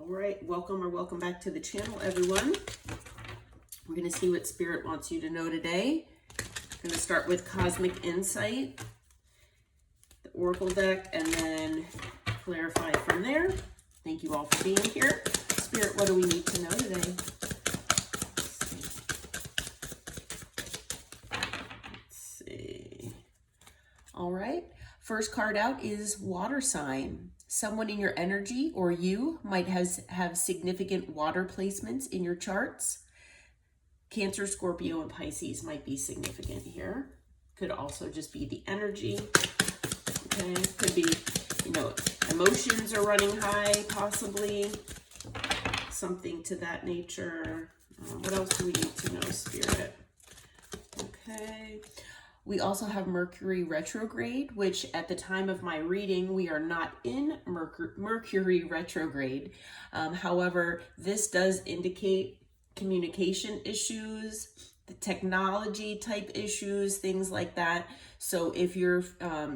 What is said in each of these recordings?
All right, welcome back to the channel, everyone. We're going to see what Spirit wants you to know today. I'm going to start with Cosmic Insight, the Oracle deck, and then clarify from there. Thank you all for being here. Spirit, what do we need to know today? Let's see. All right, first card out is Water Sign. Someone in your energy or you might have significant water placements in your charts. Cancer, Scorpio, and Pisces might be significant here. Could also just be the energy. Okay, could be, emotions are running high, possibly. Something to that nature. What else do we need to know, Spirit? Okay. We also have Mercury retrograde, which at the time of my reading, we are not in Mercury retrograde. However, this does indicate communication issues, the technology type issues, things like that. So if you're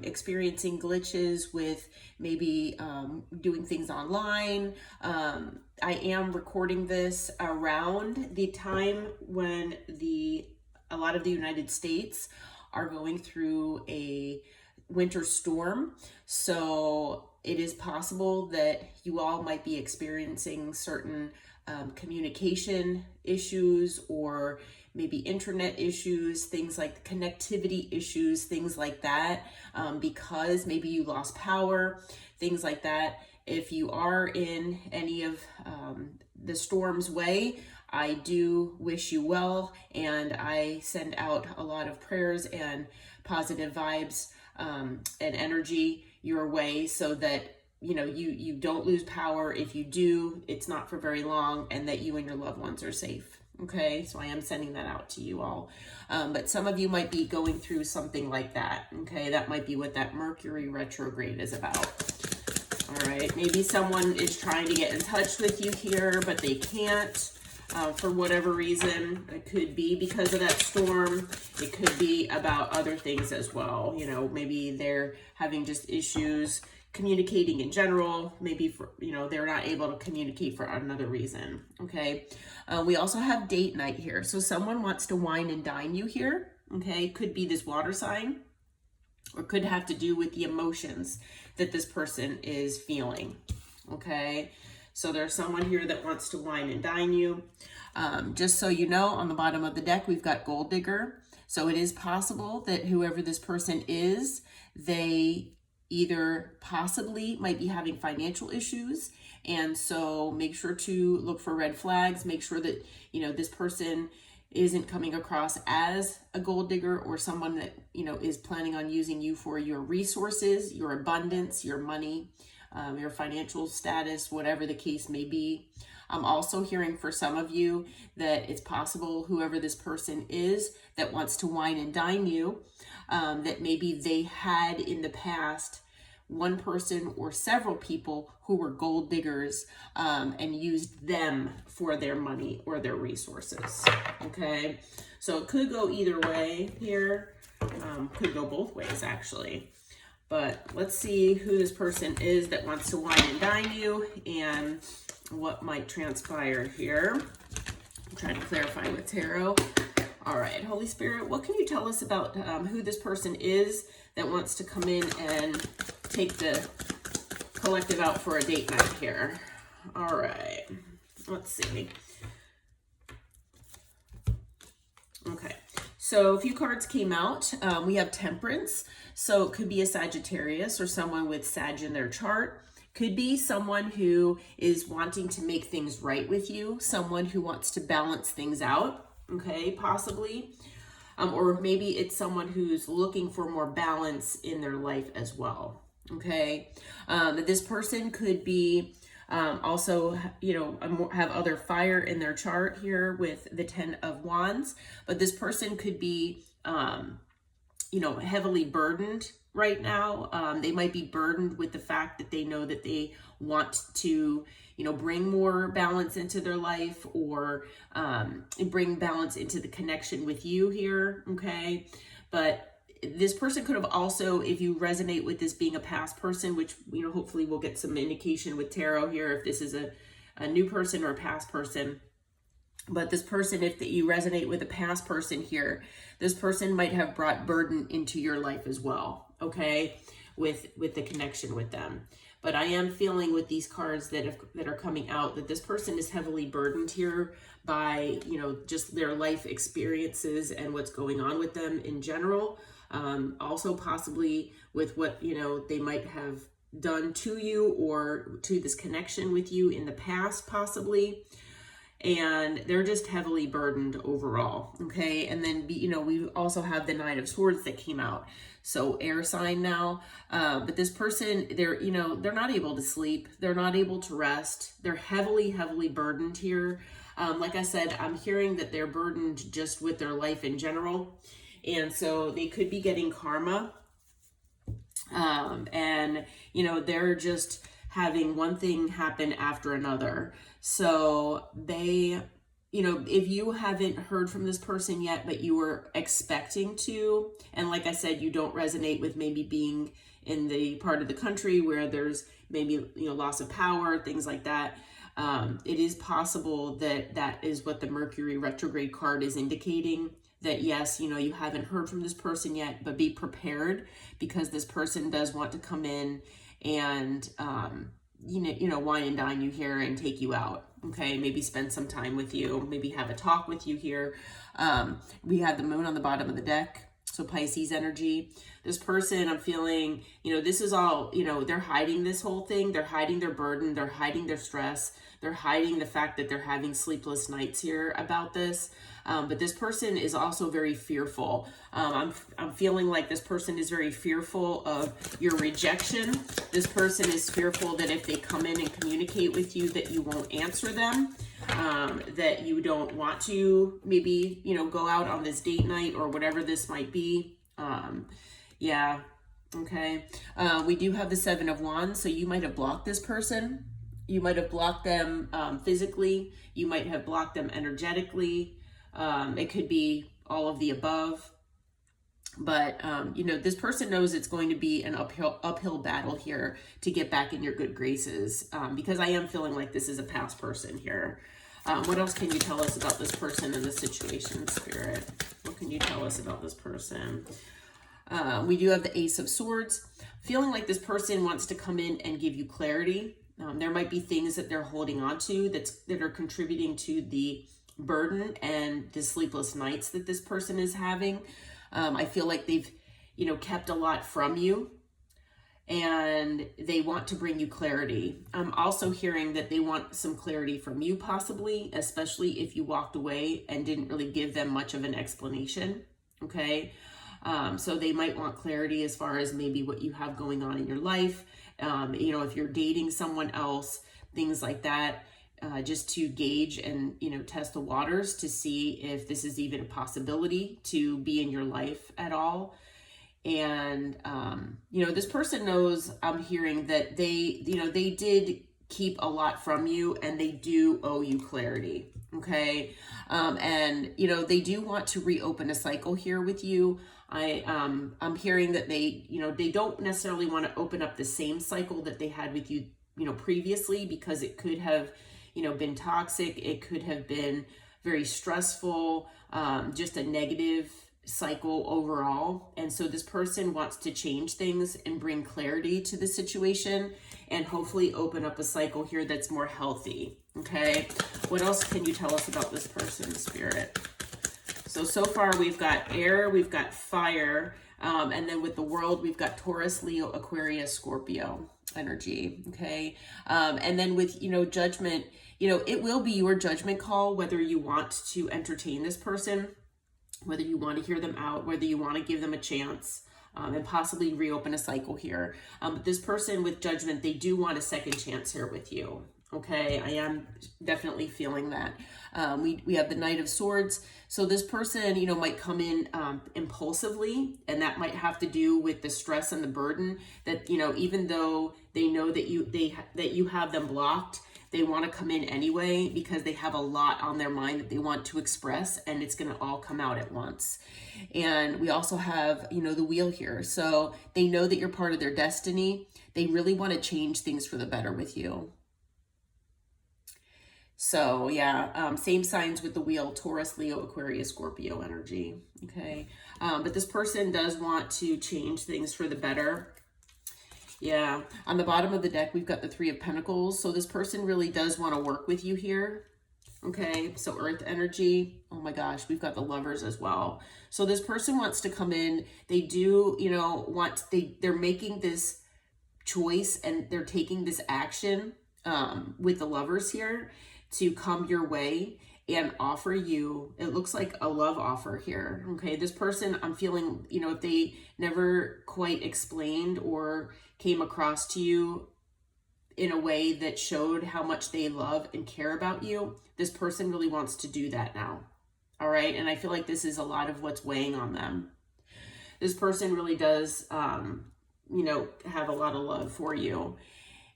experiencing glitches with maybe doing things online, I am recording this around the time when a lot of the United States are going through a winter storm. So it is possible that you all might be experiencing certain communication issues or maybe internet issues, things like connectivity issues, things like that, because maybe you lost power, things like that. If you are in any of the storm's way, I do wish you well, and I send out a lot of prayers and positive vibes and energy your way so that you don't lose power. If you do, it's not for very long, and that you and your loved ones are safe. Okay, so I am sending that out to you all. But some of you might be going through something like that. Okay, that might be what that Mercury retrograde is about. All right, maybe someone is trying to get in touch with you here, but they can't. For whatever reason. It could be because of that storm. It could be about other things as well. Maybe they're having just issues communicating in general. Maybe they're not able to communicate for another reason. Okay. We also have date night here. So someone wants to wine and dine you here. Okay. Could be this water sign, or could have to do with the emotions that this person is feeling. Okay. So there's someone here that wants to wine and dine you. Just so you know, on the bottom of the deck, we've got Gold Digger. So it is possible that whoever this person is, they either possibly might be having financial issues. And so make sure to look for red flags. Make sure that, this person isn't coming across as a gold digger or someone that, is planning on using you for your resources, your abundance, your money, your financial status, whatever the case may be. I'm also hearing for some of you that it's possible whoever this person is that wants to wine and dine you, that maybe they had in the past one person or several people who were gold diggers and used them for their money or their resources. Okay, so it could go either way here. Could go both ways, actually. But let's see who this person is that wants to wine and dine you and what might transpire here. I'm trying to clarify with tarot. All right, Holy Spirit, what can you tell us about who this person is that wants to come in and take the collective out for a date night here? All right, let's see. Okay, so a few cards came out. We have Temperance. So it could be a Sagittarius or someone with Sag in their chart. Could be someone who is wanting to make things right with you. Someone who wants to balance things out. Okay, possibly. Or maybe it's someone who's looking for more balance in their life as well. Okay, this person could be also, have other fire in their chart here with the 10 of Wands. But this person could be heavily burdened right now. They might be burdened with the fact that they know that they want to, bring more balance into their life or bring balance into the connection with you here. Okay. But this person could have also, if you resonate with this being a past person, which, hopefully we'll get some indication with tarot here, if this is a new person or a past person. But this person, if you resonate with a past person here, this person might have brought burden into your life as well, okay, with the connection with them. But I am feeling with these cards that are coming out that this person is heavily burdened here by, just their life experiences and what's going on with them in general. Also possibly with what, they might have done to you or to this connection with you in the past, possibly. And they're just heavily burdened overall, okay? And then, we also have the Nine of Swords that came out. So air sign now, but this person, they're not able to sleep. They're not able to rest. They're heavily, heavily burdened here. Like I said, I'm hearing that they're burdened just with their life in general. And so they could be getting karma. And, they're just having one thing happen after another. So they, if you haven't heard from this person yet, but you were expecting to, and like I said, you don't resonate with maybe being in the part of the country where there's maybe, loss of power, things like that. It is possible that is what the Mercury retrograde card is indicating. That yes, you haven't heard from this person yet, but be prepared because this person does want to come in and, wine and dine you here and take you out. Okay, maybe spend some time with you, maybe have a talk with you here. We have the moon on the bottom of the deck, so Pisces energy. This person, I'm feeling, this is all, they're hiding this whole thing. They're hiding their burden. They're hiding their stress. They're hiding the fact that they're having sleepless nights here about this. But this person is also very fearful. I'm feeling like this person is very fearful of your rejection. This person is fearful that if they come in and communicate with you, that you won't answer them, that you don't want to maybe, go out on this date night or whatever this might be. Yeah. Okay. We do have the Seven of Wands. So you might have blocked this person. You might have blocked them physically. You might have blocked them energetically. It could be all of the above. But, this person knows it's going to be an uphill battle here to get back in your good graces, because I am feeling like this is a past person here. What else can you tell us about this person and the situation, Spirit? What can you tell us about this person? We do have the Ace of Swords. Feeling like this person wants to come in and give you clarity. There might be things that they're holding on to that are contributing to the burden and the sleepless nights that this person is having. I feel like they've, kept a lot from you and they want to bring you clarity. I'm also hearing that they want some clarity from you possibly, especially if you walked away and didn't really give them much of an explanation. Okay. So they might want clarity as far as maybe what you have going on in your life. If you're dating someone else, things like that. Just to gauge and, test the waters to see if this is even a possibility to be in your life at all. And, this person knows, I'm hearing that they did keep a lot from you and they do owe you clarity. Okay. And, they do want to reopen a cycle here with you. I'm hearing that they don't necessarily want to open up the same cycle that they had with you, previously, because it could have, been toxic. It could have been very stressful, just a negative cycle overall. And so this person wants to change things and bring clarity to the situation and hopefully open up a cycle here that's more healthy. Okay. What else can you tell us about this person, Spirit? So far we've got air, we've got fire, and then with the world, we've got Taurus, Leo, Aquarius, Scorpio energy. Okay. And then with, judgment, it will be your judgment call, whether you want to entertain this person, whether you want to hear them out, whether you want to give them a chance, and possibly reopen a cycle here. But this person with judgment, they do want a second chance here with you. Okay, I am definitely feeling that. We have the Knight of Swords. So this person, might come in impulsively, and that might have to do with the stress and the burden that, even though they know that you have them blocked, they want to come in anyway because they have a lot on their mind that they want to express, and it's going to all come out at once. And we also have, the Wheel here. So they know that you're part of their destiny. They really want to change things for the better with you. So yeah, same signs with the wheel: Taurus, Leo, Aquarius, Scorpio energy. Okay, but this person does want to change things for the better. Yeah, on the bottom of the deck, we've got the Three of Pentacles. So this person really does want to work with you here. Okay, so Earth energy. Oh my gosh, we've got the Lovers as well. So this person wants to come in. They do, you know, they're making this choice and they're taking this action with the Lovers here to come your way and offer you, it looks like a love offer here. Okay, this person, I'm feeling, you know, if they never quite explained or came across to you in a way that showed how much they love and care about you, this person really wants to do that now. All right, and I feel like this is a lot of what's weighing on them. This person really does, you know, have a lot of love for you.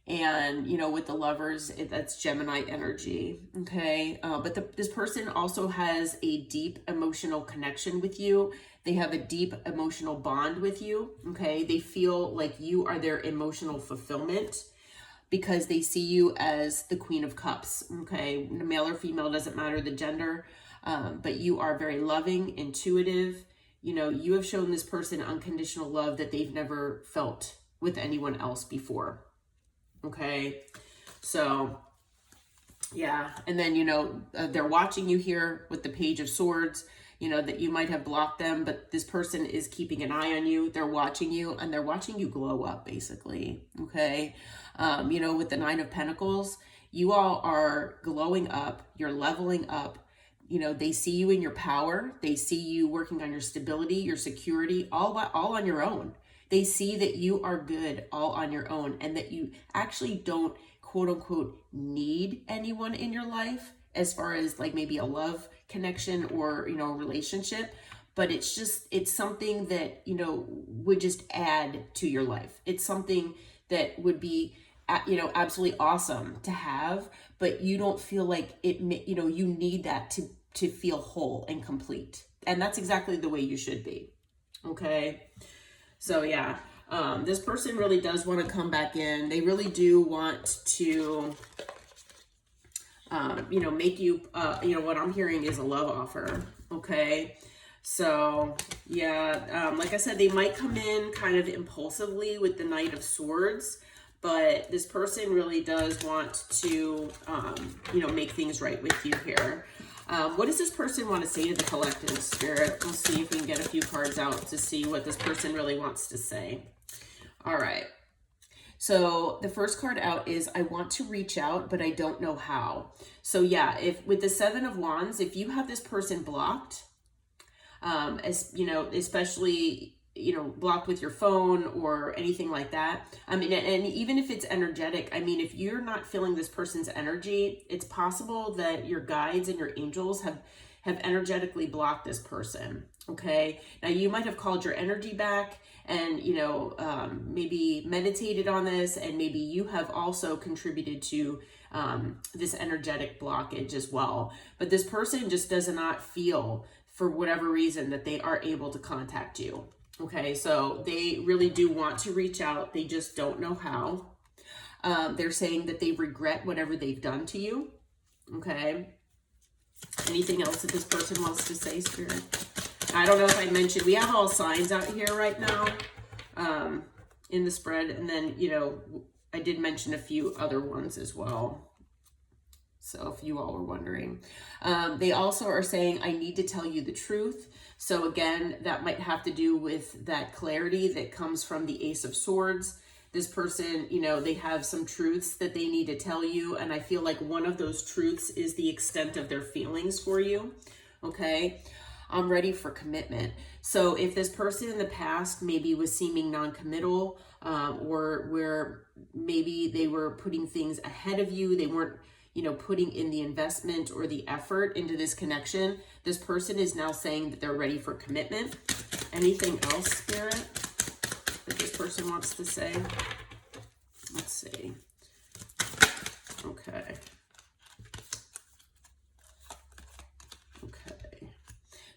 And, you know, with the Lovers, that's Gemini energy, okay? But this person also has a deep emotional connection with you. They have a deep emotional bond with you, okay? They feel like you are their emotional fulfillment because they see you as the Queen of Cups, okay? Male or female, doesn't matter the gender, but you are very loving, intuitive. You know, you have shown this person unconditional love that they've never felt with anyone else before. Okay, so yeah, and then, you know, they're watching you here with the Page of Swords, you know, that you might have blocked them, but this person is keeping an eye on you. They're watching you and they're watching you glow up, basically. Okay, you know, with the Nine of Pentacles, you all are glowing up, you're leveling up. You know, they see you in your power. They see you working on your stability, your security, all on your own. They see that you are good all on your own and that you actually don't, quote unquote, need anyone in your life as far as like maybe a love connection or, you know, a relationship. But it's just, it's something that, you know, would just add to your life. It's something that would be, you know, absolutely awesome to have, but you don't feel like it, you know, you need that to feel whole and complete. And that's exactly the way you should be. Okay. So yeah, this person really does want to come back in. They really do want to, you know, make you, you know, what I'm hearing is a love offer. Okay. So yeah, like I said, they might come in kind of impulsively with the Knight of Swords, but this person really does want to, you know, make things right with you here. What does this person want to say to the collective, Spirit? We'll see if we can get a few cards out to see what this person really wants to say. All right. So the first card out is, I want to reach out, but I don't know how. So yeah, if with the Seven of Wands, if you have this person blocked, as you know, especially, you know, blocked with your phone or anything like that. I mean, and even if it's energetic, I mean, if you're not feeling this person's energy, it's possible that your guides and your angels have energetically blocked this person. Okay. Now you might have called your energy back and, you know, maybe meditated on this, and maybe you have also contributed to this energetic blockage as well. But this person just does not feel, for whatever reason, that they are able to contact you. Okay, so they really do want to reach out. They just don't know how. They're saying that they regret whatever they've done to you. Okay. Anything else that this person wants to say, Spirit? I don't know if I mentioned, we have all signs out here right now in the spread. And then, you know, I did mention a few other ones as well. So if you all were wondering, they also are saying, I need to tell you the truth. So again, that might have to do with that clarity that comes from the Ace of Swords. This person, you know, they have some truths that they need to tell you. And I feel like one of those truths is the extent of their feelings for you. Okay. I'm ready for commitment. So if this person in the past maybe was seeming non-committal, or where maybe they were putting things ahead of you, they weren't, you know, putting in the investment or the effort into this connection, this person is now saying that they're ready for commitment. Anything else, Spirit, that this person wants to say? Let's see. Okay. Okay.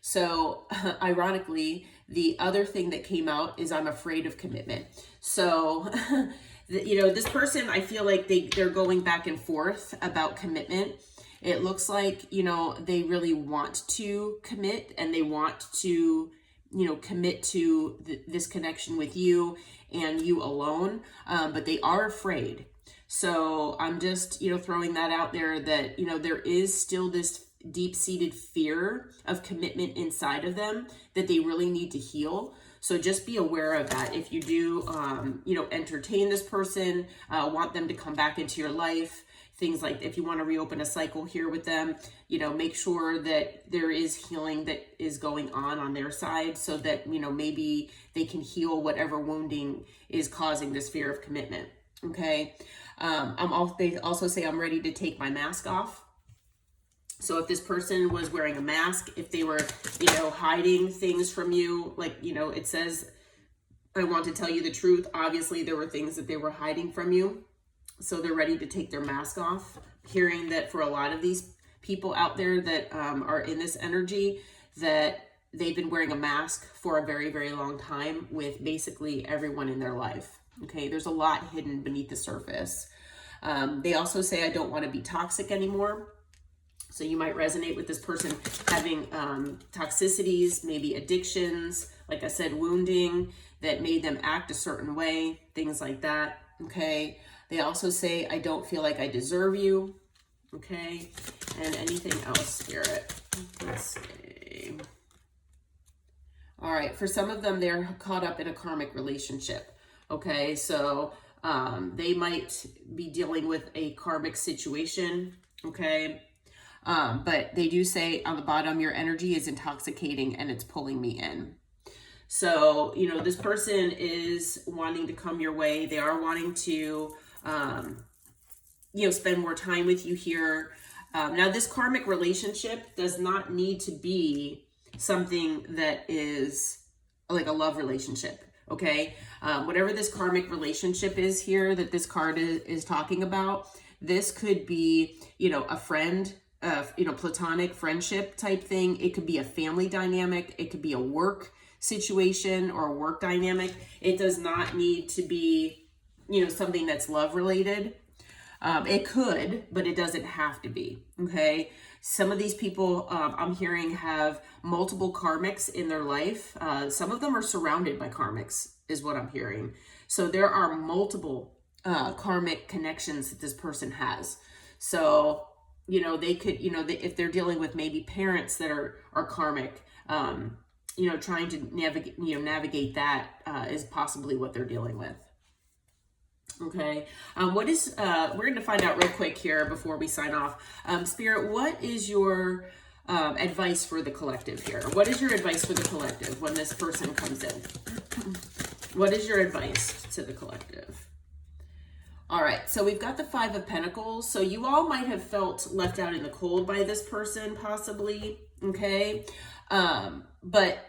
So, ironically, the other thing that came out is, I'm afraid of commitment. So, you know, this person, I feel like they're going back and forth about commitment. It looks like, you know, they really want to commit, and they want to, you know, commit to this connection with you and you alone, but they are afraid. So I'm just, you know, throwing that out there that, you know, there is still this deep-seated fear of commitment inside of them that they really need to heal. So just be aware of that. If you do, you know, entertain this person, want them to come back into your life, things like if you want to reopen a cycle here with them, you know, make sure that there is healing that is going on their side, so that, you know, maybe they can heal whatever wounding is causing this fear of commitment. Okay. They also say, I'm ready to take my mask off. So if this person was wearing a mask, if they were, you know, hiding things from you, like, you know, it says, I want to tell you the truth. Obviously, there were things that they were hiding from you. So they're ready to take their mask off. Hearing that for a lot of these people out there that are in this energy, that they've been wearing a mask for a very, very long time with basically everyone in their life. Okay, there's a lot hidden beneath the surface. They also say, I don't want to be toxic anymore. So you might resonate with this person having toxicities, maybe addictions, like I said, wounding that made them act a certain way, things like that. Okay. They also say, I don't feel like I deserve you. Okay. And anything else, Spirit? Let's see. All right. For some of them, they're caught up in a karmic relationship. Okay. So they might be dealing with a karmic situation. Okay. But they do say on the bottom, your energy is intoxicating and it's pulling me in. So, you know, this person is wanting to come your way. They are wanting to, you know, spend more time with you here. Now, this karmic relationship does not need to be something that is like a love relationship. Okay. Whatever this karmic relationship is here that this card is talking about, this could be, you know, a friend, you know, platonic friendship type thing. It could be a family dynamic. It could be a work situation or a work dynamic. It does not need to be, you know, something that's love related. It could, but it doesn't have to be. Okay. Some of these people I'm hearing have multiple karmics in their life. Some of them are surrounded by karmics is what I'm hearing. So there are multiple karmic connections that this person has. So, you know, they could, you know, if they're dealing with maybe parents that are karmic, you know, trying to navigate that is possibly what they're dealing with. Okay. What is, we're going to find out real quick here before we sign off. Spirit, what is your advice for the collective here? What is your advice for the collective when this person comes in? What is your advice to the collective? All right, so we've got the Five of Pentacles. So you all might have felt left out in the cold by this person, possibly, okay? But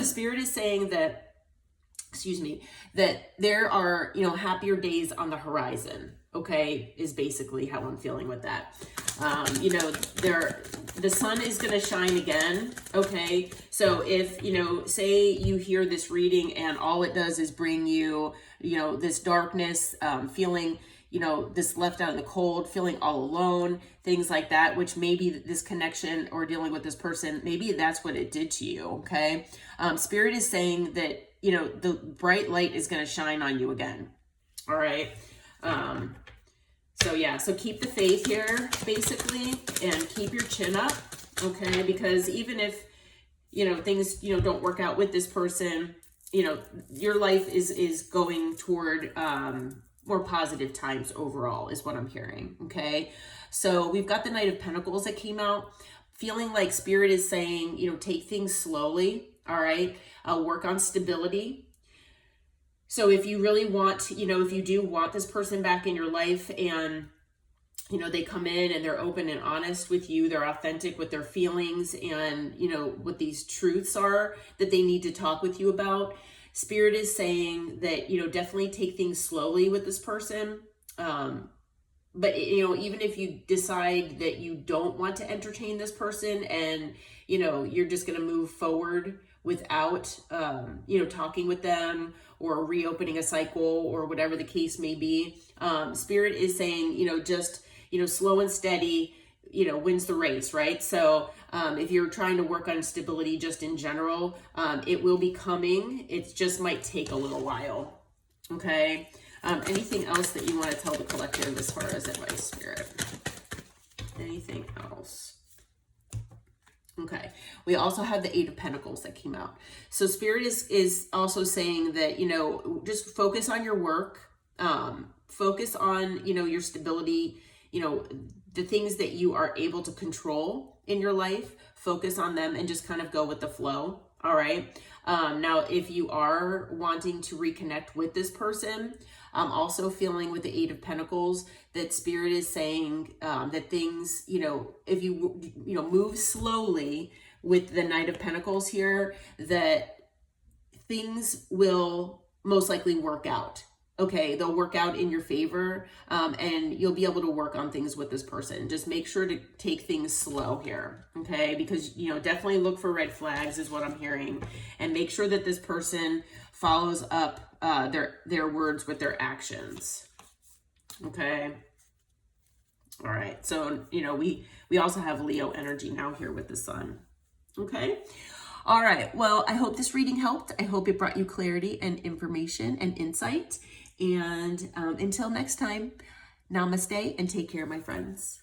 Spirit is saying that, excuse me, that there are, you know, happier days on the horizon, okay, is basically how I'm feeling with that. You know, the sun is going to shine again, okay? So if, you know, say you hear this reading and all it does is bring you, you know, this darkness, feeling, you know, this left out in the cold, feeling all alone, things like that, which maybe this connection or dealing with this person, maybe that's what it did to you, okay? Spirit is saying that, you know, the bright light is going to shine on you again, all right? So yeah, so keep the faith here, basically, and keep your chin up, okay? Because even if, you know, things, you know, don't work out with this person, you know, your life is going toward more positive times overall, is what I'm hearing, okay? So we've got the Knight of Pentacles that came out, feeling like Spirit is saying, you know, take things slowly, all right? Work on stability. So if you really want, you know, if you do want this person back in your life and, you know, they come in and they're open and honest with you, they're authentic with their feelings and, you know, what these truths are that they need to talk with you about, Spirit is saying that, you know, definitely take things slowly with this person. But, you know, even if you decide that you don't want to entertain this person and, you know, you're just going to move forward without, you know, talking with them or reopening a cycle or whatever the case may be, Spirit is saying, you know, just, you know, slow and steady, wins the race, right? So if you're trying to work on stability just in general, it will be coming. It just might take a little while. Okay. Anything else that you want to tell the collective as far as advice, Spirit? Anything else? Okay. We also have the Eight of Pentacles that came out. So Spirit is also saying that, just focus on your work. Focus on, your stability, the things that you are able to control in your life. Focus on them and just kind of go with the flow. All right. Now, if you are wanting to reconnect with this person, I'm also feeling with the Eight of Pentacles that Spirit is saying that things, if you, move slowly with the Knight of Pentacles here, that things will most likely work out. Okay, they'll work out in your favor, and you'll be able to work on things with this person. Just make sure to take things slow here, okay? Because, definitely look for red flags is what I'm hearing. And make sure that this person follows up their words with their actions, okay? All right, so, we also have Leo energy now here with the sun, okay? All right, well, I hope this reading helped. I hope it brought you clarity and information and insight. And until next time, namaste and take care, my friends.